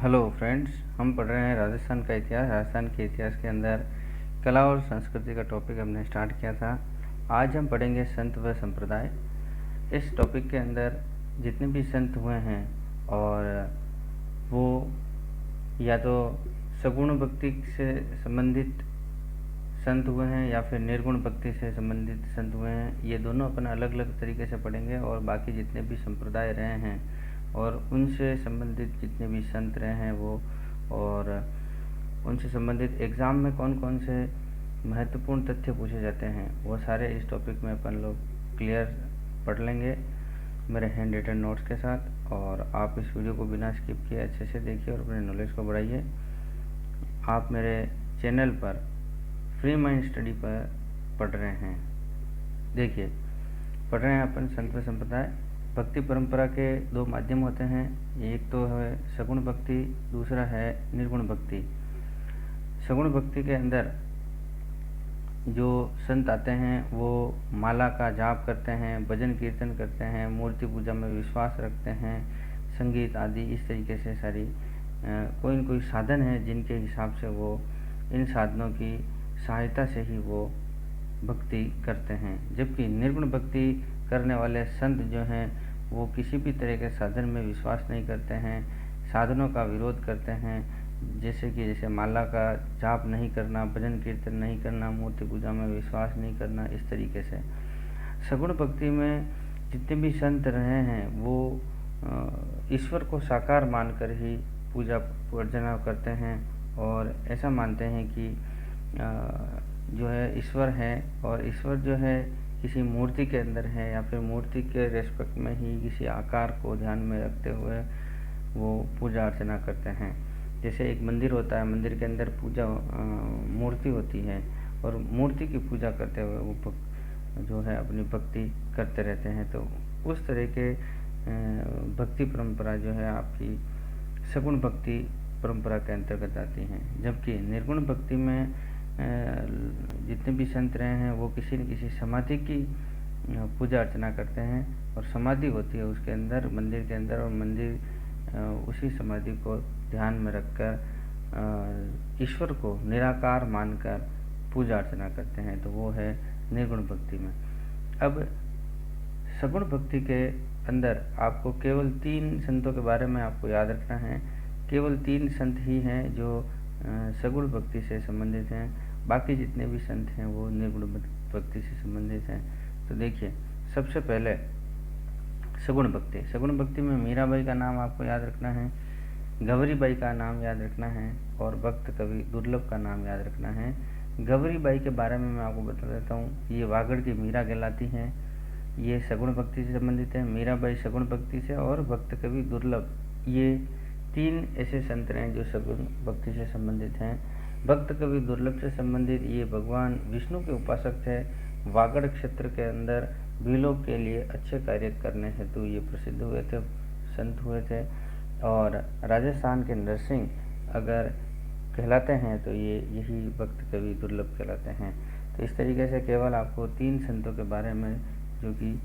Hello friends, हम पढ़ रहे हैं राजस्थान का इतिहास। राजस्थान के इतिहास के अंदर कला और संस्कृति का टॉपिक हमने स्टार्ट किया था। आज हम पढ़ेंगे संत व संप्रदाय। इस टॉपिक के अंदर जितने भी संत हुए हैं और वो या तो सगुण भक्ति से संबंधित संत हुए हैं या फिर निर्गुण भक्ति से संबंधित संत हुए हैं, ये दोनों अपन अलग अलग तरीके से पढ़ेंगे। और बाकी जितने भी संप्रदाय रहे हैं और उनसे संबंधित जितने भी संत रहे हैं वो, और उनसे संबंधित एग्ज़ाम में कौन कौन से महत्वपूर्ण तथ्य पूछे जाते हैं, वो सारे इस टॉपिक में अपन लोग क्लियर पढ़ लेंगे मेरे हैंड रिटन नोट्स के साथ। और आप इस वीडियो को बिना स्किप किए अच्छे से देखिए और अपने नॉलेज को बढ़ाइए। आप मेरे चैनल पर फ्री माइंड स्टडी पर पढ़ रहे हैं। देखिए, पढ़ रहे हैं अपन संत व संप्रदाय। भक्ति परंपरा के दो माध्यम होते हैं, एक तो है सगुण भक्ति, दूसरा है निर्गुण भक्ति। सगुण भक्ति के अंदर जो संत आते हैं वो माला का जाप करते हैं, भजन कीर्तन करते हैं, मूर्ति पूजा में विश्वास रखते हैं, संगीत आदि इस तरीके से सारी कोई न कोई साधन है जिनके हिसाब से वो इन साधनों की सहायता से ही वो भक्ति करते हैं। जबकि निर्गुण भक्ति करने वाले संत जो हैं वो किसी भी तरह के साधन में विश्वास नहीं करते हैं, साधनों का विरोध करते हैं। जैसे माला का जाप नहीं करना, भजन कीर्तन नहीं करना, मूर्ति पूजा में विश्वास नहीं करना, इस तरीके से। सगुण भक्ति में जितने भी संत रहे हैं वो ईश्वर को साकार मानकर ही पूजा अर्चना करते हैं और ऐसा मानते हैं कि जो है ईश्वर है, और ईश्वर जो है किसी मूर्ति के अंदर है या फिर मूर्ति के रेस्पेक्ट में ही किसी आकार को ध्यान में रखते हुए वो पूजा अर्चना करते हैं। जैसे एक मंदिर होता है, मंदिर के अंदर पूजा मूर्ति होती है और मूर्ति की पूजा करते हुए वो जो है अपनी भक्ति करते रहते हैं। तो उस तरह के भक्ति परंपरा जो है आपकी सगुण भक्ति परंपरा के अंतर्गत आती हैं। जबकि निर्गुण भक्ति में जितने भी संत रहे हैं वो किसी न किसी समाधि की पूजा अर्चना करते हैं और समाधि होती है उसके अंदर, मंदिर के अंदर, और मंदिर उसी समाधि को ध्यान में रखकर ईश्वर को निराकार मानकर पूजा अर्चना करते हैं। तो वो है निर्गुण भक्ति में। अब सगुण भक्ति के अंदर आपको केवल 3 संतों के बारे में आपको याद रखना है। केवल 3 संत ही हैं जो सगुण भक्ति से संबंधित हैं, बाकी जितने भी संत हैं वो निर्गुण भक्ति से संबंधित हैं। तो देखिए, सबसे पहले सगुण भक्ति। सगुण भक्ति में मीराबाई का नाम आपको याद रखना है, गौरीबाई का नाम याद रखना है और भक्त कवि दुर्लभ का नाम याद रखना है। गौरीबाई के बारे में मैं आपको बता देता हूँ, ये वागड़ की मीरा कहलाती हैं, ये सगुण भक्ति से संबंधित है। मीराबाई सगुण भक्ति से, और भक्त कवि दुर्लभ, ये 3 ऐसे संत हैं जो सगुण भक्ति से संबंधित हैं। भक्त कवि दुर्लभ से संबंधित ये भगवान विष्णु के उपासक थे। वागड़ क्षेत्र के अंदर भीलों के लिए अच्छे कार्य करने हेतु ये प्रसिद्ध हुए थे, संत हुए थे। और राजस्थान के नरसिंह अगर कहलाते हैं तो ये यही भक्त कवि दुर्लभ कहलाते हैं। तो इस तरीके से केवल आपको 3 संतों के बारे में जो कि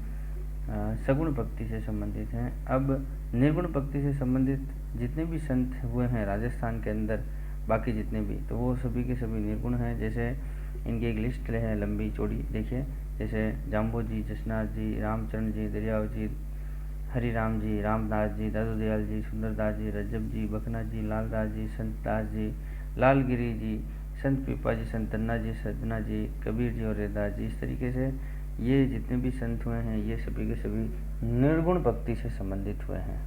सगुण भक्ति से संबंधित हैं। अब निर्गुण भक्ति से संबंधित जितने भी संत हुए हैं राजस्थान के अंदर, बाकी जितने भी, तो वो सभी के सभी निर्गुण हैं। जैसे इनकी एक लिस्ट है लंबी चौड़ी, देखिए, जैसे जाम्बो जी, जसनाथ जी, रामचरण जी, दरियाव जी, हरिराम जी, रामदास जी, दादू दयाल जी, सुंदरदास जी, रजब जी, बखना जी, लालदास जी, संत दास जी, लालगिरी जी, संत पीपा जी, संत तन्ना जी, सदना जी, कबीर जी और रैदास जी। इस तरीके से ये जितने भी संत हुए हैं ये सभी के सभी निर्गुण भक्ति से संबंधित हुए हैं।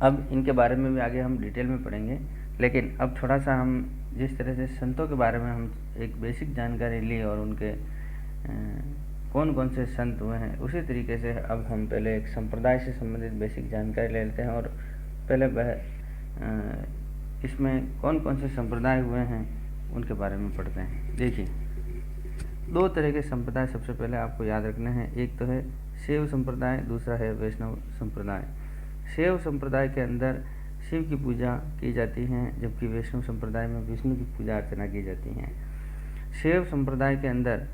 अब इनके बारे में भी आगे हम डिटेल में पढ़ेंगे, लेकिन अब थोड़ा सा हम जिस तरह से संतों के बारे में हम एक बेसिक जानकारी ली और उनके कौन कौन से संत हुए हैं, उसी तरीके से अब हम पहले एक संप्रदाय से संबंधित बेसिक जानकारी ले लेते हैं और पहले इसमें कौन कौन से संप्रदाय हुए हैं उनके बारे में पढ़ते हैं। देखिए, 2 तरह के संप्रदाय सबसे पहले आपको याद रखने हैं। एक तो है शैव संप्रदाय, दूसरा है वैष्णव संप्रदाय। शैव संप्रदाय के अंदर शिव की पूजा की जाती है, जबकि वैष्णव संप्रदाय में विष्णु की पूजा अर्चना की जाती है। शैव संप्रदाय के अंदर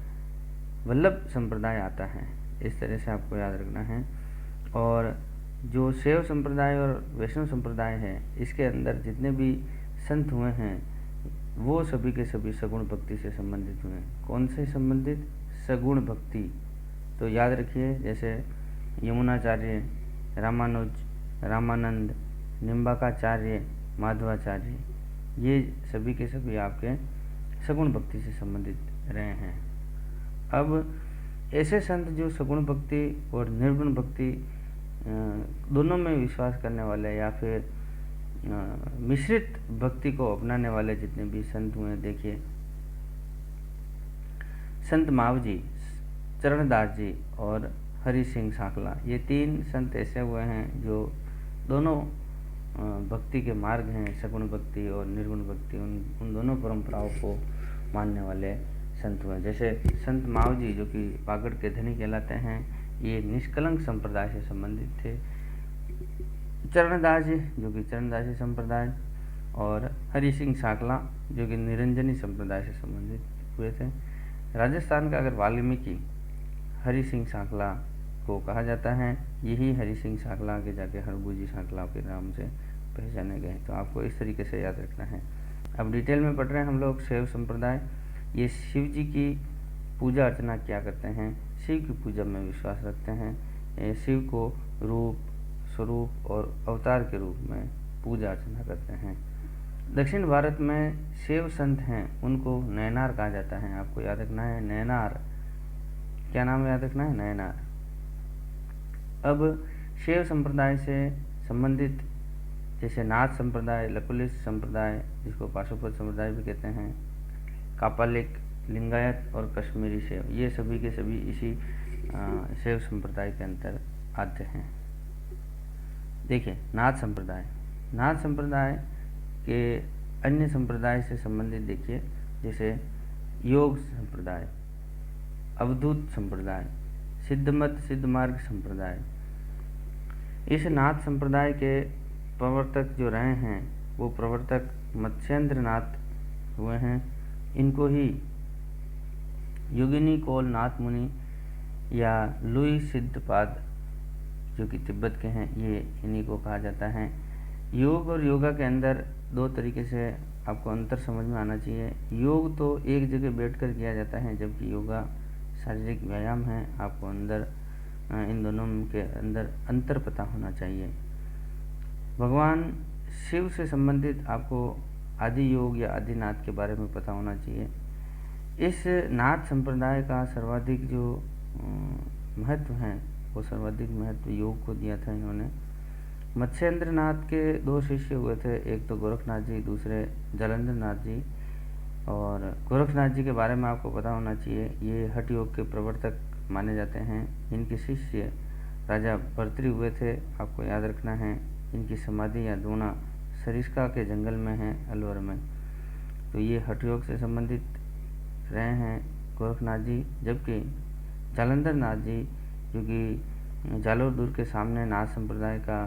वल्लभ संप्रदाय आता है, इस तरह से आपको याद रखना है। और जो शैव संप्रदाय और वैष्णव संप्रदाय है, इसके अंदर जितने भी संत हुए हैं वो सभी के सभी सगुण भक्ति से संबंधित हुए। कौन से संबंधित? सगुण भक्ति। तो याद रखिए, जैसे यमुनाचार्य, रामानुज, रामानंद, निम्बाकाचार्य, माधवाचार्य, ये सभी के सभी आपके सगुण भक्ति से संबंधित रहे हैं। अब ऐसे संत जो सगुण भक्ति और निर्गुण भक्ति दोनों में विश्वास करने वाले या फिर मिश्रित भक्ति को अपनाने वाले जितने भी संत हुए, देखिए संत मावजी, चरणदास जी और हरि सिंह साकला, ये तीन संत ऐसे हुए हैं जो दोनों भक्ति के मार्ग हैं, सगुण भक्ति और निर्गुण भक्ति, उन दोनों परंपराओं को मानने वाले संत हुए। जैसे संत मावजी जो कि पागड़ के धनी कहलाते हैं, ये निष्कलंक संप्रदाय से संबंधित थे। चरणदास जी जो कि चरणदासी संप्रदाय, और हरि सिंह साकला जो कि निरंजनी संप्रदाय से संबंधित हुए थे। राजस्थान का अगर वाल्मीकि हरि सिंह साकला को कहा जाता है, यही हरि सिंह साकला आगे जाके हरबूजी साकला के नाम से पहचाने गए। तो आपको इस तरीके से याद रखना है। अब डिटेल में पढ़ रहे हैं हम लोग शैव संप्रदाय। ये शिव जी की पूजा अर्चना क्या करते हैं, शिव की पूजा में विश्वास रखते हैं, शिव को रूप, स्वरूप और अवतार के रूप में पूजा अर्चना करते हैं। दक्षिण भारत में शैव संत हैं, उनको नयनार कहा जाता है। आपको याद रखना है नयनार, क्या नाम याद रखना है? नयनार। अब शैव संप्रदाय से संबंधित जैसे नाथ संप्रदाय, लकुलिश संप्रदाय जिसको पाशुपत संप्रदाय भी कहते हैं, कापालिक, लिंगायत और कश्मीरी शैव, ये सभी के सभी इसी शैव संप्रदाय के अंतर आते हैं। देखिए नाथ संप्रदाय, नाथ संप्रदाय के अन्य संप्रदाय से संबंधित देखिए, जैसे योग संप्रदाय, अवधूत संप्रदाय, सिद्धमत सिद्ध मार्ग संप्रदाय। इस नाथ संप्रदाय के प्रवर्तक जो रहे हैं वो प्रवर्तक मत्स्येंद्र नाथ हुए हैं। इनको ही योगिनी कोल नाथ मुनि या लुई सिद्धपाद जो कि तिब्बत के हैं, ये इन्हीं को कहा जाता है। योग और योगा के अंदर दो तरीके से आपको अंतर समझ में आना चाहिए। योग तो एक जगह बैठकर किया जाता है, जबकि योगा शारीरिक व्यायाम है। आपको अंदर इन दोनों के अंदर अंतर पता होना चाहिए। भगवान शिव से संबंधित आपको आदि योग या आदिनाथ के बारे में पता होना चाहिए। इस नाथ संप्रदाय का सर्वाधिक जो महत्व है वो सर्वाधिक महत्व योग को दिया था इन्होंने। मत्स्येंद्र नाथ के दो शिष्य हुए थे, एक तो गोरखनाथ जी, दूसरे जालंधर नाथ जी। और गोरखनाथ जी के बारे में आपको पता होना चाहिए, ये हठ योग के प्रवर्तक माने जाते हैं। इनके शिष्य राजा भर्तृ हुए थे, आपको याद रखना है। इनकी समाधि या दूना सरिस्का के जंगल में है, अलवर में। तो ये हठ योग से संबंधित रहे हैं गोरखनाथ जी। जबकि जालंधर नाथ जी जो कि जालोर दुर्ग के सामने नाथ संप्रदाय का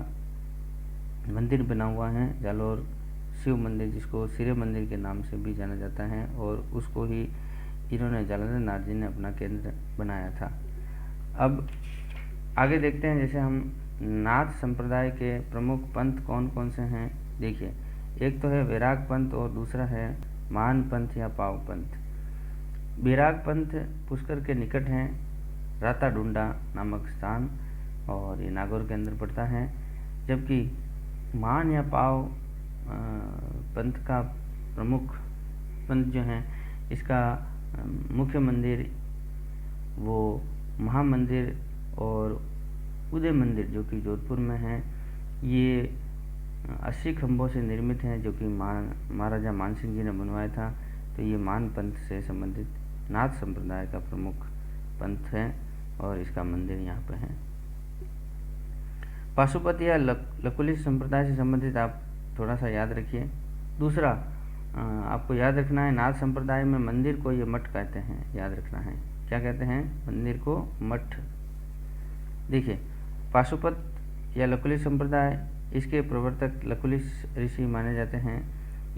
मंदिर बना हुआ है, जालोर शिव मंदिर, जिसको सिरे मंदिर के नाम से भी जाना जाता है, और उसको ही इन्होंने जालंधर नाथ जी ने अपना केंद्र बनाया था। अब आगे देखते हैं, जैसे हम नाथ संप्रदाय के प्रमुख पंथ कौन कौन से हैं। देखिए, एक तो है वैराग पंथ और दूसरा है मान पंथ या पाव पंथ। वैराग पंथ पुष्कर के निकट है, राता डूंडा नामक स्थान, और ये नागौर के अंदर पड़ता है। जबकि मान या पाव पंथ का प्रमुख पंथ जो है, इसका मुख्य मंदिर वो महामंदिर और उदय मंदिर जो कि जोधपुर में है, ये 80 खंभों से निर्मित हैं, जो कि महाराजा मानसिंह जी ने बनवाया था। तो ये मान पंथ से संबंधित नाथ संप्रदाय का प्रमुख पंथ है, और इसका मंदिर यहाँ पे है। पाशुपत या लकुलिश संप्रदाय से संबंधित आप थोड़ा सा याद रखिए। दूसरा आपको याद रखना है, नाथ संप्रदाय में मंदिर को ये मठ कहते हैं, याद रखना है। क्या कहते हैं? मंदिर को मठ। देखिए, पाशुपत या लकुलिश संप्रदाय, इसके प्रवर्तक लकुलिश ऋषि माने जाते हैं।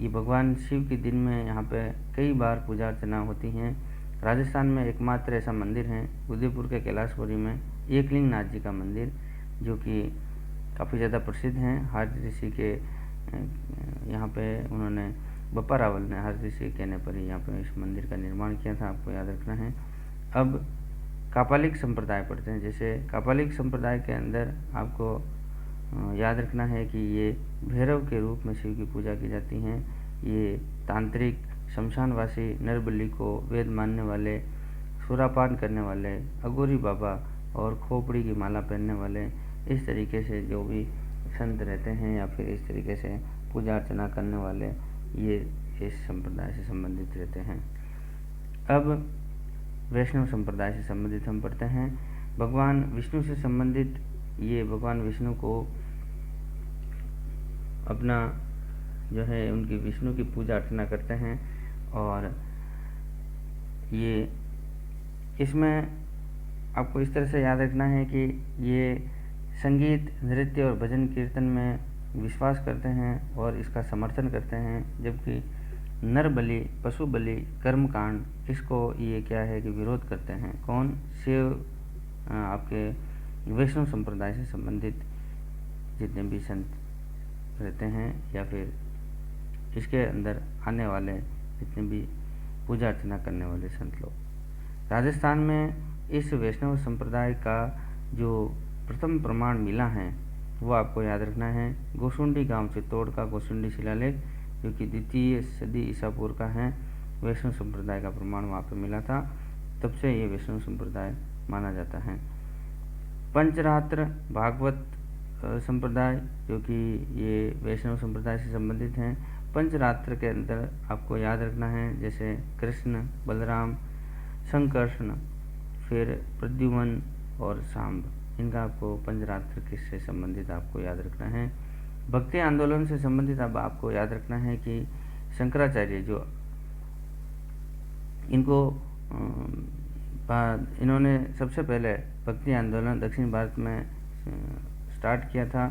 ये भगवान शिव के दिन में यहाँ पे कई बार पूजा अर्चना होती हैं। राजस्थान में एकमात्र ऐसा मंदिर है, उदयपुर के कैलाशपुरी में एकलिंग नाथ जी का मंदिर, जो कि काफ़ी ज़्यादा प्रसिद्ध हैं। हारदी ऋषि के यहाँ पे उन्होंने बप्पा रावल ने हारदी ऋषि के कहने पर ही यहाँ पे इस मंदिर का निर्माण किया था, आपको याद रखना है। अब कापालिक संप्रदाय पढ़ते हैं। जैसे कापालिक संप्रदाय के अंदर आपको याद रखना है कि ये भैरव के रूप में शिव की पूजा की जाती हैं। ये तांत्रिक, शमशानवासी, नरबली को वेद मानने वाले, सुरापान करने वाले, अघोरी बाबा और खोपड़ी की माला पहनने वाले, इस तरीके से जो भी संत रहते हैं या फिर इस तरीके से पूजा अर्चना करने वाले, ये इस संप्रदाय से संबंधित रहते हैं। अब वैष्णव संप्रदाय से संबंधित हम पढ़ते हैं। भगवान विष्णु से संबंधित ये भगवान विष्णु को अपना जो है उनकी विष्णु की पूजा अर्चना करते हैं। और ये इसमें आपको इस तरह से याद रखना है कि ये संगीत, नृत्य और भजन कीर्तन में विश्वास करते हैं और इसका समर्थन करते हैं, जबकि नर बलि, पशु बलि, कर्मकांड, इसको ये क्या है कि विरोध करते हैं। कौन? शिव आपके वैष्णव संप्रदाय से संबंधित जितने भी संत रहते हैं या फिर इसके अंदर आने वाले जितने भी पूजा अर्चना करने वाले संत लोग। राजस्थान में इस वैष्णव संप्रदाय का जो प्रथम प्रमाण मिला है वो आपको याद रखना है। गोसुंडी गांव चित्तौड़ का गोसुंडी शिलालेख, जो कि 2वीं सदी ईसा पूर्व का है। वैष्णव संप्रदाय का प्रमाण वहाँ पर मिला था, तब से ये वैष्णव संप्रदाय माना जाता है। पंचरात्र भागवत संप्रदाय, जो कि ये वैष्णव संप्रदाय से संबंधित हैं। पंचरात्र के अंदर आपको याद रखना है जैसे कृष्ण, बलराम, संकर्षण, फिर प्रद्युम्न और सांब, इनका आपको पंचरात्र किससे संबंधित आपको याद रखना है। भक्ति आंदोलन से संबंधित अब आपको याद रखना है कि शंकराचार्य जो इन्होंने सबसे पहले भक्ति आंदोलन दक्षिण भारत में स्टार्ट किया था,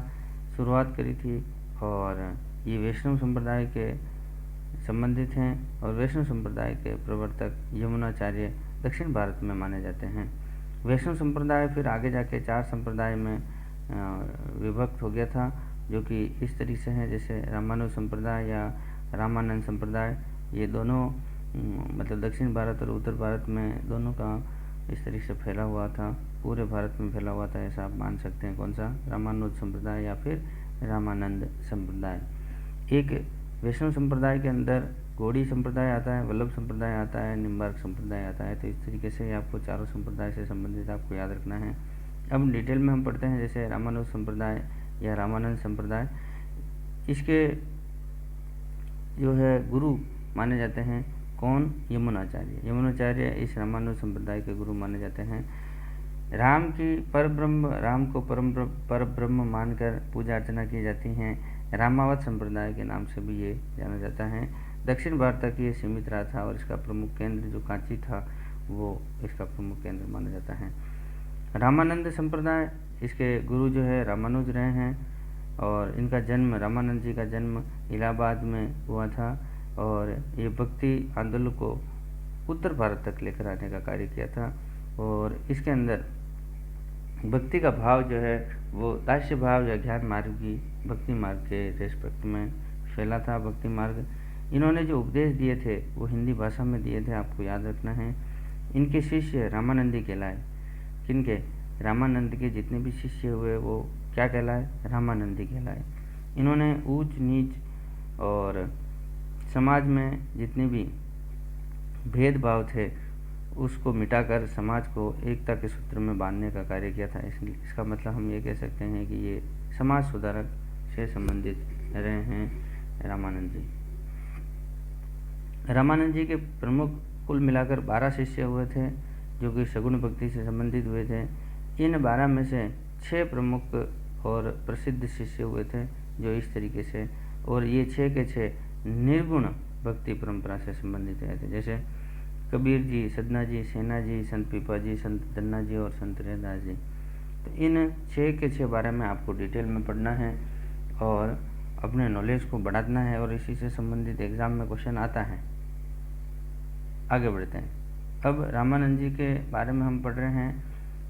शुरुआत करी थी। और ये वैष्णव संप्रदाय के संबंधित हैं और वैष्णव संप्रदाय के प्रवर्तक यमुनाचार्य दक्षिण भारत में माने जाते हैं। वैष्णव संप्रदाय फिर आगे जाके 4 संप्रदाय में विभक्त हो गया था, जो कि इस तरीके से हैं जैसे रामानुज संप्रदाय या रामानंद संप्रदाय। ये दोनों मतलब दक्षिण भारत और उत्तर भारत में दोनों का इस तरीके से फैला हुआ था, पूरे भारत में फैला हुआ था, ऐसा आप मान सकते हैं। कौन सा? रामानुज संप्रदाय या फिर रामानंद संप्रदाय। एक वैष्णव संप्रदाय के अंदर गौड़ी संप्रदाय आता है, वल्लभ संप्रदाय आता है, निम्बार्क संप्रदाय आता है। तो इस तरीके से आपको चारों संप्रदाय से संबंधित आपको याद रखना है। अब डिटेल में हम पढ़ते हैं जैसे रामानुज संप्रदाय या रामानंद संप्रदाय। इसके जो है गुरु माने जाते हैं कौन? यमुनाचार्य। यमुनाचार्य इस रामानुज संप्रदाय के गुरु माने जाते हैं। राम को पर ब्रह्म मानकर पूजा अर्चना की जाती हैं। रामावत संप्रदाय के नाम से भी ये जाना जाता है। दक्षिण भारत तक ये सीमित रहा था और इसका प्रमुख केंद्र जो कांची था वो इसका प्रमुख केंद्र माना जाता है। रामानंद संप्रदाय, इसके गुरु जो है रामानुज रहे हैं और इनका जन्म, रामानंद जी का जन्म इलाहाबाद में हुआ था और ये भक्ति आंदोलन को उत्तर भारत तक लेकर आने का कार्य किया था। और इसके अंदर भक्ति का भाव जो है वो दास्य भाव या ज्ञान मार्ग की भक्ति मार्ग के रेस्पेक्ट में फैला था। भक्ति मार्ग, इन्होंने जो उपदेश दिए थे वो हिंदी भाषा में दिए थे, आपको याद रखना है। इनके शिष्य रामानंदी कहलाए। किनके? रामानंद के जितने भी शिष्य हुए वो क्या कहलाए? रामानंदी कहलाए। इन्होंने ऊंच नीच और समाज में जितने भी भेदभाव थे उसको मिटाकर समाज को एकता के सूत्र में बांधने का कार्य किया था। इसलिए इसका मतलब हम ये कह सकते हैं कि ये समाज सुधारक से संबंधित रहे हैं रामानंद जी। रामानंद जी के प्रमुख कुल मिलाकर 12 शिष्य हुए थे जो कि सगुण भक्ति से संबंधित हुए थे। इन 12 में से 6 प्रमुख और प्रसिद्ध शिष्य हुए थे जो इस तरीके से, और ये 6 के 6 निर्गुण भक्ति परंपरा से संबंधित रहे थे। जैसे कबीर जी, सदना जी, सेना जी, संत पीपा जी, संत धन्ना जी और संत रैदास जी। तो इन 6 के 6 बारे में आपको डिटेल में पढ़ना है और अपने नॉलेज को बढ़ाना है और इसी से संबंधित एग्जाम में क्वेश्चन आता है। आगे बढ़ते हैं। अब रामानंद जी के बारे में हम पढ़ रहे हैं।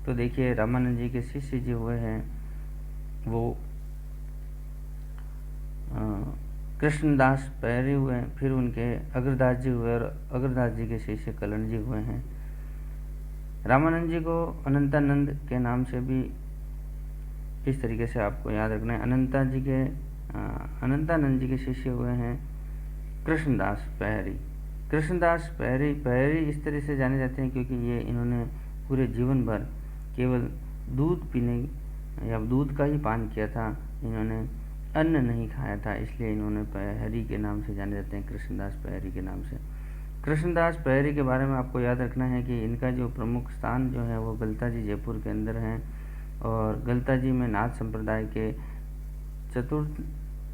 तो देखिए रामानंद जी के शिष्य जो हुए हैं वो कृष्णदास पैरी हुए, फिर उनके अग्रदास जी हुए और अग्रदास जी के शिष्य कलन जी हुए हैं। रामानंद जी को अनंतानंद के नाम से भी इस तरीके से आपको याद रखना है। अनंतानंद जी के शिष्य हुए हैं कृष्णदास पैरी। कृष्णदास पैरी पैरी इस तरह से जाने जाते हैं क्योंकि इन्होंने पूरे जीवन भर केवल दूध पीने या दूध का ही पान किया था, इन्होंने अन्न नहीं खाया था, इसलिए इन्होंने पैरी के नाम से जाने जाते हैं, कृष्णदास पैरी के नाम से। कृष्णदास पैरी के बारे में आपको याद रखना है कि इनका जो प्रमुख स्थान जो है वो गलता जी जयपुर के अंदर है, और गलता जी में नाथ संप्रदाय के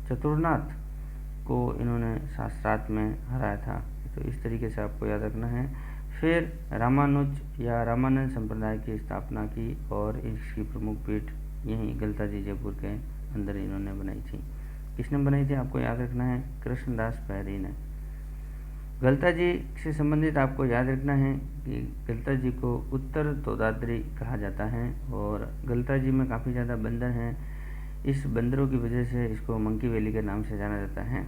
चतुरनाथ को इन्होंने शास्त्रार्थ में हराया था। तो इस तरीके से आपको याद रखना है। फिर रामानुज या रामानंद संप्रदाय की स्थापना की और इसकी प्रमुख पीठ यहीं गलता जी जयपुर के अंदर इन्होंने बनाई थी। किसने बनाई थी आपको याद रखना है, कृष्णदास पैरी ने। गलता जी से संबंधित आपको याद रखना है कि गलता जी को उत्तर तोदाद्री कहा जाता है और गलता जी में काफ़ी ज़्यादा बंदर हैं। इस बंदरों की वजह से इसको मंकी वैली के नाम से जाना जाता है।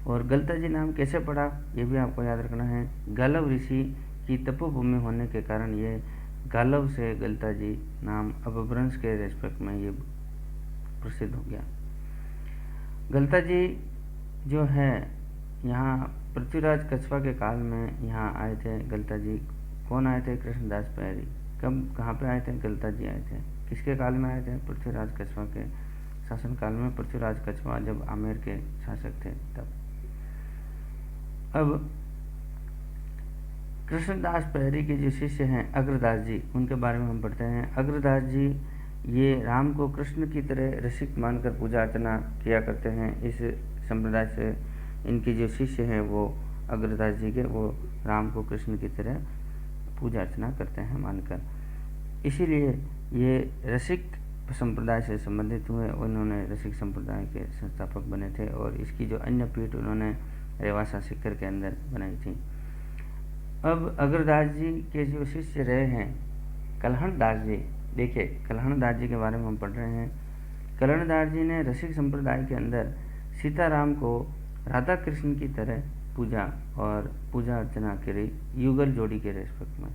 और गलता जी नाम कैसे पड़ा ये भी आपको याद रखना है। गालव ऋषि की तपोभूमि होने के कारण ये गालव से गलता जी नाम अपभ्रंश के रेस्पेक्ट में ये प्रसिद्ध हो गया। गलता जी जो है यहाँ पृथ्वीराज कछवा के काल में यहाँ आए थे गलता जी। कौन आए थे, कृष्णदास पैरी। कब कहाँ पे आए थे, गलता जी आए थे। किसके काल में आए थे, पृथ्वीराज कछवा के शासन काल में। पृथ्वीराज कछवा जब आमेर के शासक थे तब। अब कृष्णदास पैरी के जो शिष्य हैं अग्रदास जी, उनके बारे में हम पढ़ते हैं। अग्रदास जी ये राम को कृष्ण की तरह रसिक मानकर पूजा अर्चना किया करते हैं। इस संप्रदाय से इनके जो शिष्य हैं वो अग्रदास जी के, वो राम को कृष्ण की तरह पूजा अर्चना करते हैं मानकर, इसीलिए ये रसिक संप्रदाय से संबंधित हुए। उन्होंने रसिक संप्रदाय के संस्थापक बने थे और इसकी जो अन्य पीठ उन्होंने रेवासा सीकर के अंदर बनाई थी। अब अग्रदास जी के जो शिष्य रहे हैं कल्हण दास जी, देखिए कल्हण दास जी के बारे में हम पढ़ रहे हैं। कल्हण दास जी ने रसिक संप्रदाय के अंदर सीताराम को राधा कृष्ण की तरह पूजा अर्चना करी, युगल जोड़ी के रेस्पेक्ट में,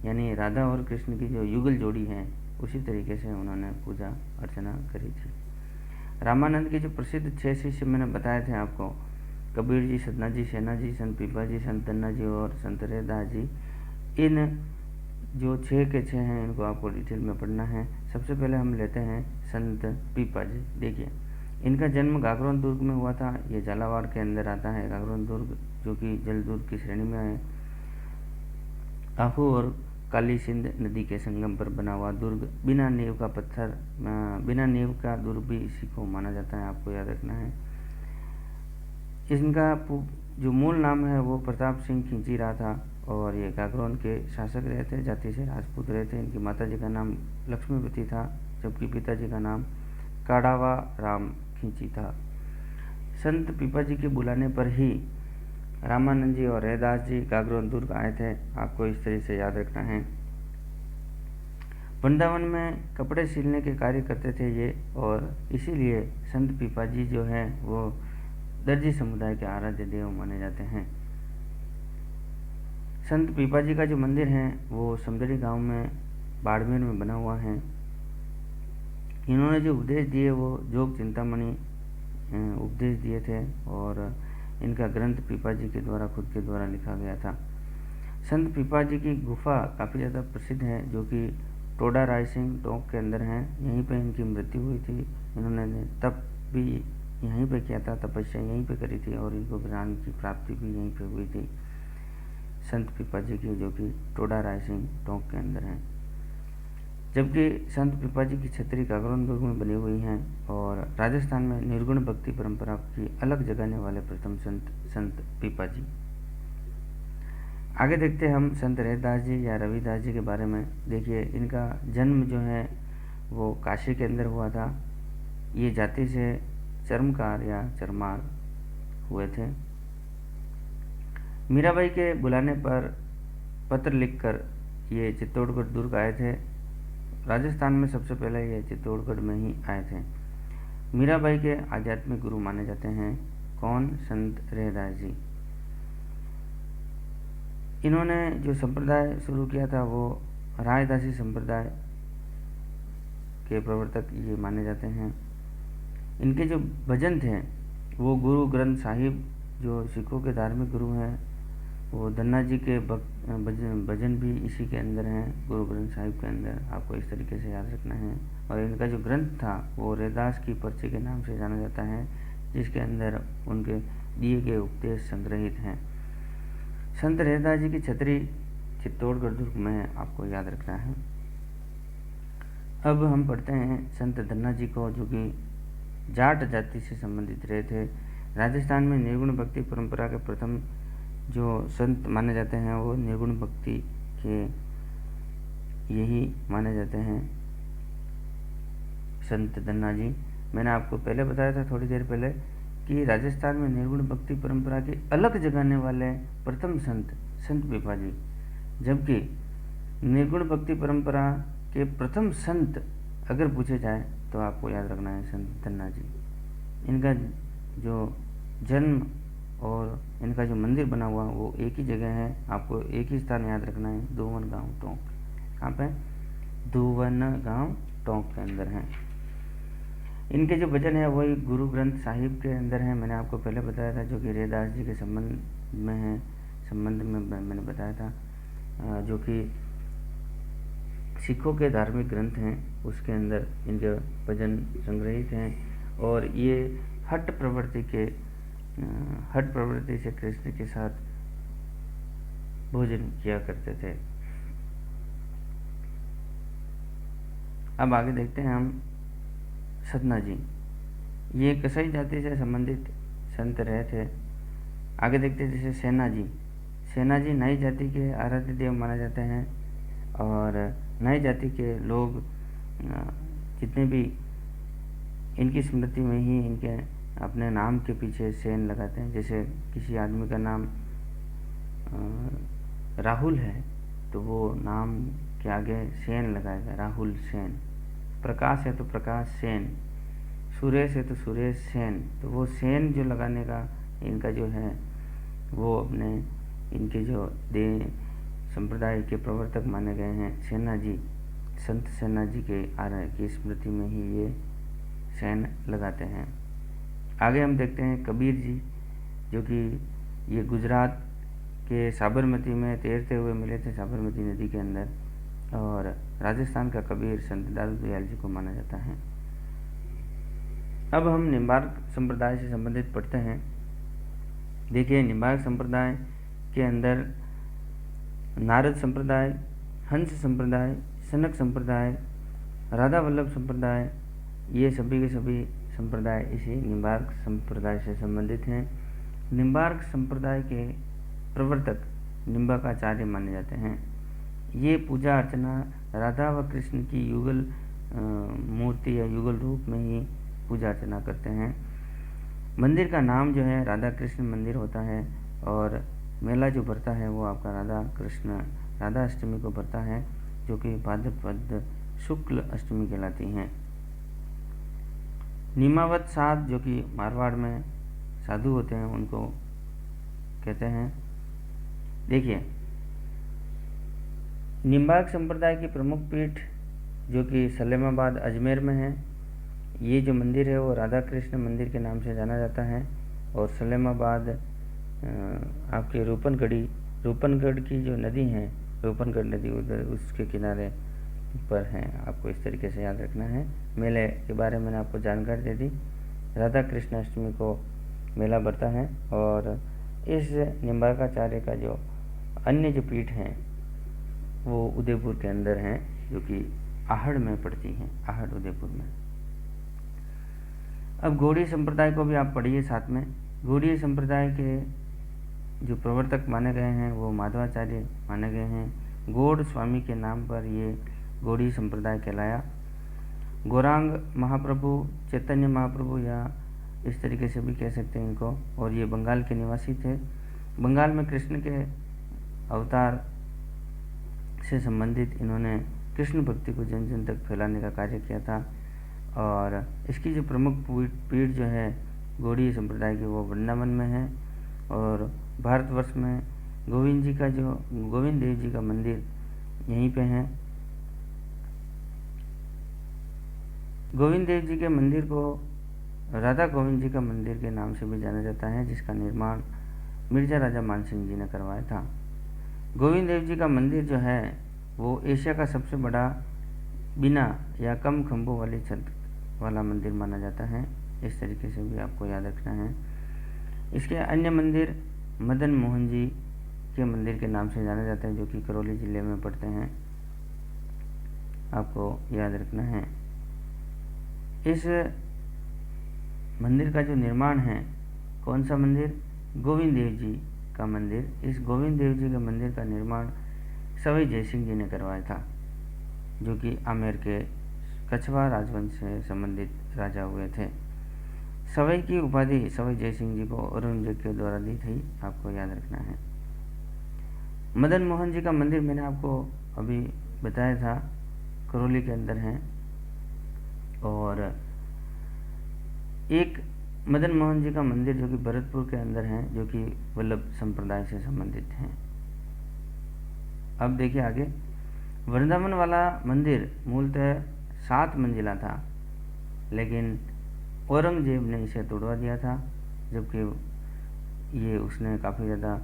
यानी राधा और कृष्ण की जो युगल जोड़ी है उसी तरीके से उन्होंने पूजा अर्चना करी थी। रामानंद के जो प्रसिद्ध 6 शिष्य मैंने बताए थे आपको, कबीर जी, सतना जी, सेना जी, संत पीपा जी, संत तन्ना जी और संत रैदास जी, इन जो 6 के 6 हैं इनको आपको डिटेल में पढ़ना है। सबसे पहले हम लेते हैं संत पीपा जी। देखिए इनका जन्म गागरोन दुर्ग में हुआ था। ये झालावाड़ के अंदर आता है गागरोन दुर्ग, जो कि जल दुर्ग की श्रेणी में है। आहू और काली सिंध नदी के संगम पर बना हुआ दुर्ग, बिना नींव का दुर्ग भी इसी को माना जाता है, आपको याद रखना है। इनका जो मूल नाम है वो प्रताप सिंह खींची रहा था और ये गागरोन के शासक रहे थे, जाति से राजपूत रहे थे। इनकी माता जी का नाम लक्ष्मीवती था, जबकि पिताजी का नाम काढ़ावा राम खींची था। संत पीपा जी के बुलाने पर ही रामानंद जी और रैदास जी गागरोन दुर्ग आए थे, आपको इस तरह से याद रखना है। वृंदावन में कपड़े सिलने के कार्य करते थे ये, और इसीलिए संत पीपा जी जो है वो दर्जी समुदाय के आराध्य देव माने जाते हैं। संत पीपा जी का जो मंदिर है वो समदड़ी गांव में बाड़मेर में बना हुआ है। इन्होंने जो उपदेश दिए वो जोग चिंतामणि उपदेश दिए थे और इनका ग्रंथ पीपा जी के द्वारा खुद के द्वारा लिखा गया था। संत पीपा जी की गुफा काफ़ी ज़्यादा प्रसिद्ध है, जो कि टोडा रायसिंह टोंक के अंदर है। यहीं पे इनकी मृत्यु हुई थी। इन्होंने तप भी यहीं पे किया था, तपस्या यहीं पे करी थी और इनको ज्ञान की प्राप्ति भी यहीं पे हुई थी संत पीपा जी की, जो कि टोडा रायसिंह टोंक के अंदर है। जबकि संत पीपा जी की छतरी गागरोन दुर्ग में बनी हुई हैं और राजस्थान में निर्गुण भक्ति परंपरा की अलग जगाने वाले प्रथम संत पीपा जी। आगे देखते हैं हम संत रैदास जी या रविदास जी के बारे में। देखिए इनका जन्म जो है वो काशी के अंदर हुआ था। ये जाति से चर्मकार या चरमार हुए थे। मीराबाई के बुलाने पर पत्र लिखकर ये चित्तौड़गढ़ दुर्ग आए थे। राजस्थान में सबसे पहले ये चित्तौड़गढ़ में ही आए थे। मीराबाई के आध्यात्मिक गुरु माने जाते हैं कौन? संत रैदास जी। इन्होंने जो संप्रदाय शुरू किया था वो रायदासी संप्रदाय के प्रवर्तक ये माने जाते हैं। इनके जो भजन थे वो गुरु ग्रंथ साहिब, जो सिखों के धार्मिक गुरु हैं, वो धन्ना जी के भजन भी इसी के अंदर हैं, गुरु ग्रंथ साहिब के अंदर। आपको इस तरीके से याद रखना है। और इनका जो ग्रंथ था वो रैदास की पर्ची के नाम से जाना जाता है, जिसके अंदर उनके दिए गए उपदेश संग्रहित हैं। संत रैदास जी की छतरी चित्तौड़गढ़ दुर्ग में आपको याद रखना है। अब हम पढ़ते हैं संत धन्ना जी को, जो कि जाट जाति से संबंधित रहे थे। राजस्थान में निर्गुण भक्ति परंपरा के प्रथम जो संत माने जाते हैं वो निर्गुण भक्ति के यही माने जाते हैं संत धन्ना जी। मैंने आपको पहले बताया था थोड़ी देर पहले कि राजस्थान में निर्गुण भक्ति परंपरा की अलग जगाने वाले प्रथम संत बिपा जी, जबकि निर्गुण भक्ति परंपरा के प्रथम संत अगर पूछे जाए तो आपको याद रखना है संत धन्ना जी। इनका जो जन्म और इनका जो मंदिर बना हुआ वो एक ही जगह है। आपको एक ही स्थान याद रखना है, दोवन गांव टोंक। कहाँ पे? दोवन गांव टोंक के अंदर है। इनके जो भजन है वही गुरु ग्रंथ साहिब के अंदर है। मैंने आपको पहले बताया था, जो कि रैदास जी के संबंध में मैंने बताया था, जो कि सिखों के धार्मिक ग्रंथ हैं, उसके अंदर इनके भजन संग्रहित हैं। और ये हठ प्रवृत्ति से कृष्ण के साथ भोजन किया करते थे। अब आगे देखते हैं हम सतना जी। ये कसाई जाति से संबंधित संत रहे थे। आगे देखते हैं जैसे सेना जी नाई जाति के आराध्य देव माने जाते हैं। और नाई जाति के लोग जितने भी इनकी स्मृति में ही इनके अपने नाम के पीछे सेन लगाते हैं। जैसे किसी आदमी का नाम राहुल है तो वो नाम के आगे सेन लगाएगा, राहुल सेन। प्रकाश है तो प्रकाश सेन, सुरेश है तो सुरेश सेन। तो वो सेन जो लगाने का इनका जो है वो अपने इनके जो संप्रदाय के प्रवर्तक माने गए हैं सेना जी। संत सेना जी की स्मृति में ही ये सेन लगाते हैं। आगे हम देखते हैं कबीर जी, जो कि ये गुजरात के साबरमती में तैरते हुए मिले थे, साबरमती नदी के अंदर। और राजस्थान का कबीर संत दादू दयाल जी को माना जाता है। अब हम निम्बार्क संप्रदाय से संबंधित पढ़ते हैं। देखिए, निम्बार्क संप्रदाय के अंदर नारद संप्रदाय, हंस संप्रदाय, सनक संप्रदाय, राधा वल्लभ संप्रदाय, ये सभी के सभी संप्रदाय इसी निम्बार्क संप्रदाय से संबंधित हैं। निम्बार्क संप्रदाय के प्रवर्तक निम्बार्काचार्य माने जाते हैं। ये पूजा अर्चना राधा व कृष्ण की युगल मूर्ति या युगल रूप में ही पूजा अर्चना करते हैं। मंदिर का नाम जो है राधा कृष्ण मंदिर होता है। और मेला जो भरता है वो आपका राधा अष्टमी को भरता है, जो कि भाद्रपद शुक्ल अष्टमी कहलाती हैं। निमावत साध, जो कि मारवाड़ में साधु होते हैं, उनको कहते हैं। देखिए, निम्बार्क संप्रदाय की प्रमुख पीठ जो कि सलेमाबाद अजमेर में है। ये जो मंदिर है वो राधा कृष्ण मंदिर के नाम से जाना जाता है। और सलेमाबाद आपके रूपनगढ़ की जो नदी है, रूपनगढ़ नदी उधर उसके किनारे पर है। आपको इस तरीके से याद रखना है। मेले के बारे में मैंने आपको जानकारी दे दी। राधा कृष्ण अष्टमी को मेला भरता है। और इस निम्बार्काचार्य का जो अन्य जो पीठ हैं वो उदयपुर के अंदर हैं, जो कि आहड़ में पड़ती हैं, आहड़ उदयपुर में। अब गौड़ीय संप्रदाय को भी आप पढ़िए साथ में। गौड़ीय संप्रदाय के जो प्रवर्तक माने गए हैं वो माधवाचार्य माने गए हैं। गौड़ स्वामी के नाम पर ये गौड़ीय संप्रदाय कहलाया। गौरांग महाप्रभु, चैतन्य महाप्रभु या इस तरीके से भी कह सकते हैं इनको। और ये बंगाल के निवासी थे। बंगाल में कृष्ण के अवतार से संबंधित इन्होंने कृष्ण भक्ति को जन जन तक फैलाने का कार्य किया था। और इसकी जो प्रमुख पीठ जो है गौड़ीय संप्रदाय की वो वृंदावन में है। और भारतवर्ष में गोविंद देव जी का मंदिर यहीं पे है। गोविंद देव जी के मंदिर को राधा गोविंद जी का मंदिर के नाम से भी जाना जाता है, जिसका निर्माण मिर्जा राजा मानसिंह जी ने करवाया था। गोविंद देव जी का मंदिर जो है वो एशिया का सबसे बड़ा बिना या कम खंभों वाली छत वाला मंदिर माना जाता है। इस तरीके से भी आपको याद रखना है। इसके अन्य मंदिर मदन मोहन जी के मंदिर के नाम से जाना जाता है, जो कि करौली जिले में पड़ते हैं, आपको याद रखना है। इस मंदिर का जो निर्माण है, कौन सा मंदिर? गोविंद देव जी का मंदिर। इस गोविंद देव जी के मंदिर का निर्माण सवाई जयसिंह जी ने करवाया था, जो कि आमेर के कछवार राजवंश से संबंधित राजा हुए थे। सवाई की उपाधि सवाई जयसिंह जी को औरंगजेब के द्वारा दी थी, आपको याद रखना है। मदन मोहन जी का मंदिर मैंने आपको अभी बताया था, करौली के अंदर है। और एक मदन मोहन जी का मंदिर जो कि भरतपुर के अंदर है, जो कि वल्लभ संप्रदाय से संबंधित है। अब देखिए आगे, वृंदावन वाला मंदिर मूलतः 7 मंजिला था, लेकिन औरंगजेब ने इसे तोड़वा दिया था, जबकि ये उसने काफ़ी ज़्यादा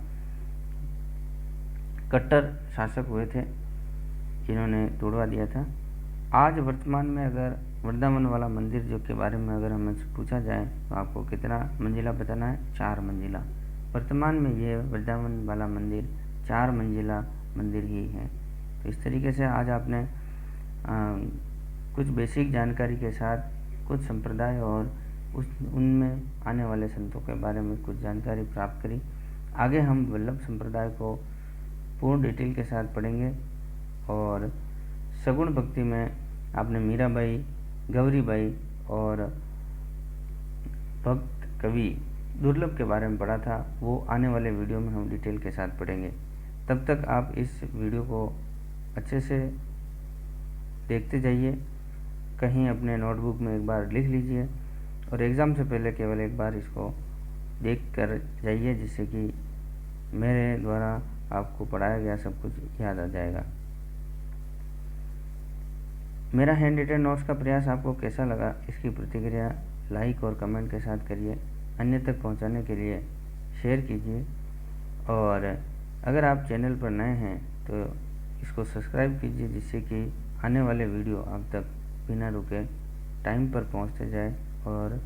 कट्टर शासक हुए थे, जिन्होंने तोड़वा दिया था। आज वर्तमान में अगर वृंदावन वाला मंदिर जो के बारे में अगर हमें पूछा जाए तो आपको कितना मंजिला बताना है? 4 मंजिला। वर्तमान में ये वृंदावन वाला मंदिर 4 मंजिला मंदिर ही है। तो इस तरीके से आज आपने कुछ बेसिक जानकारी के साथ कुछ संप्रदाय और उनमें आने वाले संतों के बारे में कुछ जानकारी प्राप्त करी। आगे हम वल्लभ संप्रदाय को पूर्ण डिटेल के साथ पढ़ेंगे। और सगुण भक्ति में आपने मीराबाई, गौरीबाई और भक्त कवि दुर्लभ के बारे में पढ़ा था, वो आने वाले वीडियो में हम डिटेल के साथ पढ़ेंगे। तब तक आप इस वीडियो को अच्छे से देखते जाइए, कहीं अपने नोटबुक में एक बार लिख लीजिए और एग्ज़ाम से पहले केवल एक बार इसको देख कर जाइए, जिससे कि मेरे द्वारा आपको पढ़ाया गया सब कुछ याद आ जाएगा। मेरा हैंड रिटन नोट्स का प्रयास आपको कैसा लगा, इसकी प्रतिक्रिया लाइक और कमेंट के साथ करिए। अन्य तक पहुंचाने के लिए शेयर कीजिए। और अगर आप चैनल पर नए हैं तो इसको सब्सक्राइब कीजिए, जिससे कि आने वाले वीडियो आप तक बिना रुके टाइम पर पहुंचते जाए और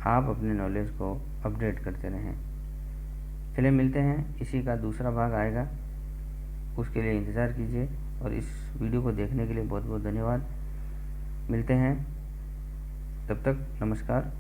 आप अपने नॉलेज को अपडेट करते रहें। चलिए मिलते हैं, इसी का दूसरा भाग आएगा, उसके लिए इंतज़ार कीजिए। और इस वीडियो को देखने के लिए बहुत बहुत धन्यवाद। मिलते हैं, तब तक नमस्कार।